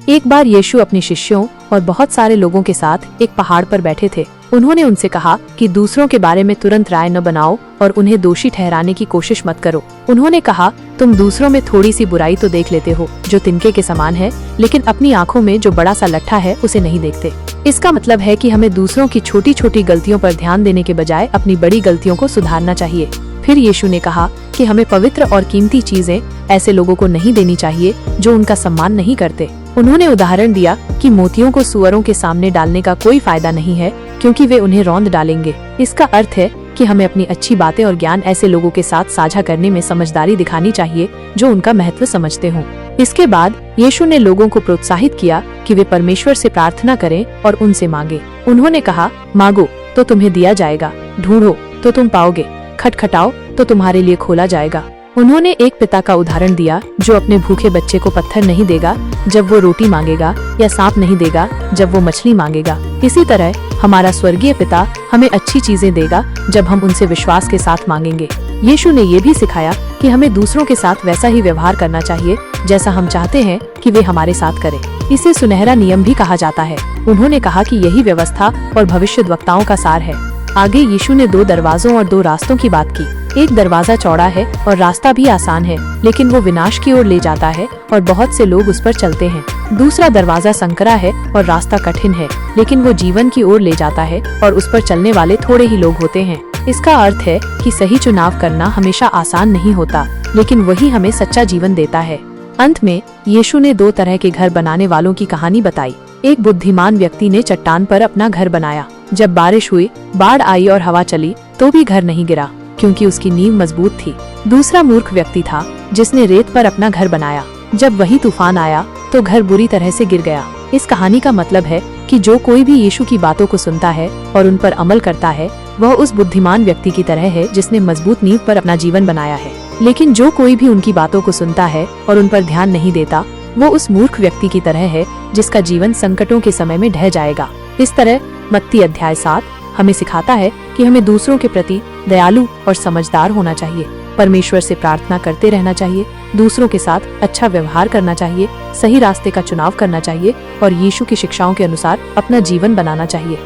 एक बार यीशु अपने शिष्यों और बहुत सारे लोगों के साथ एक पहाड़ पर बैठे थे। उन्होंने उनसे कहा कि दूसरों के बारे में तुरंत राय न बनाओ और उन्हें दोषी ठहराने की कोशिश मत करो। उन्होंने कहा, तुम दूसरों में थोड़ी सी बुराई तो देख लेते हो जो तिनके के समान है, लेकिन अपनी आंखों में जो बड़ा सा लट्ठा है उसे नहीं देखते। इसका मतलब है कि हमें दूसरों की छोटी छोटी गलतियों पर ध्यान देने के बजाय अपनी बड़ी गलतियों को सुधारना चाहिए। फिर यीशु ने कहा कि हमें पवित्र और कीमती चीजें ऐसे लोगों को नहीं देनी चाहिए जो उनका सम्मान नहीं करते। उन्होंने उदाहरण दिया कि मोतियों को सुअरों के सामने डालने का कोई फायदा नहीं है, क्योंकि वे उन्हें रौंद डालेंगे। इसका अर्थ है कि हमें अपनी अच्छी बातें और ज्ञान ऐसे लोगों के साथ साझा करने में समझदारी दिखानी चाहिए जो उनका महत्व समझते हों। इसके बाद यीशु ने लोगों को प्रोत्साहित किया कि वे परमेश्वर से प्रार्थना करें और उनसे मांगे। उन्होंने कहा, मांगो तो तुम्हें दिया जाएगा, ढूंढो तो तुम पाओगे, खटखटाओ तो तुम्हारे लिए खोला जाएगा। उन्होंने एक पिता का उदाहरण दिया जो अपने भूखे बच्चे को पत्थर नहीं देगा जब वो रोटी मांगेगा, या सांप नहीं देगा जब वो मछली मांगेगा। इसी तरह हमारा स्वर्गीय पिता हमें अच्छी चीजें देगा जब हम उनसे विश्वास के साथ मांगेंगे। यीशु ने ये भी सिखाया कि हमें दूसरों के साथ वैसा ही व्यवहार करना चाहिए जैसा हम चाहते हैं कि वे हमारे साथ करें। इसे सुनहरा नियम भी कहा जाता है। उन्होंने कहा कि यही व्यवस्था और भविष्यद्वक्ताओं का सार है। आगे यीशु ने 2 दरवाजों और 2 रास्तों की बात की। एक दरवाजा चौड़ा है और रास्ता भी आसान है, लेकिन वो विनाश की ओर ले जाता है और बहुत से लोग उस पर चलते हैं। दूसरा दरवाजा संकरा है और रास्ता कठिन है, लेकिन वो जीवन की ओर ले जाता है और उस पर चलने वाले थोड़े ही लोग होते हैं। इसका अर्थ है कि सही चुनाव करना हमेशा आसान नहीं होता, लेकिन वही हमें सच्चा जीवन देता है। अंत में यीशु ने 2 तरह के घर बनाने वालों की कहानी बताई। एक बुद्धिमान व्यक्ति ने चट्टान पर अपना घर बनाया। जब बारिश हुई, बाढ़ आई और हवा चली तो भी घर नहीं गिरा, क्योंकि उसकी नींव मजबूत थी। दूसरा मूर्ख व्यक्ति था जिसने रेत पर अपना घर बनाया। जब वही तूफान आया तो घर बुरी तरह से गिर गया। इस कहानी का मतलब है कि जो कोई भी यीशु की बातों को सुनता है और उन पर अमल करता है, वह उस बुद्धिमान व्यक्ति की तरह है जिसने मजबूत नींव पर अपना जीवन बनाया है। लेकिन जो कोई भी उनकी बातों को सुनता है और उन पर ध्यान नहीं देता, वो उस मूर्ख व्यक्ति की तरह है जिसका जीवन संकटों के समय में ढह जाएगा। इस तरह मत्ती अध्याय 7 हमें सिखाता है कि हमें दूसरों के प्रति दयालु और समझदार होना चाहिए, परमेश्वर से प्रार्थना करते रहना चाहिए, दूसरों के साथ अच्छा व्यवहार करना चाहिए, सही रास्ते का चुनाव करना चाहिए और यीशु की शिक्षाओं के अनुसार अपना जीवन बनाना चाहिए।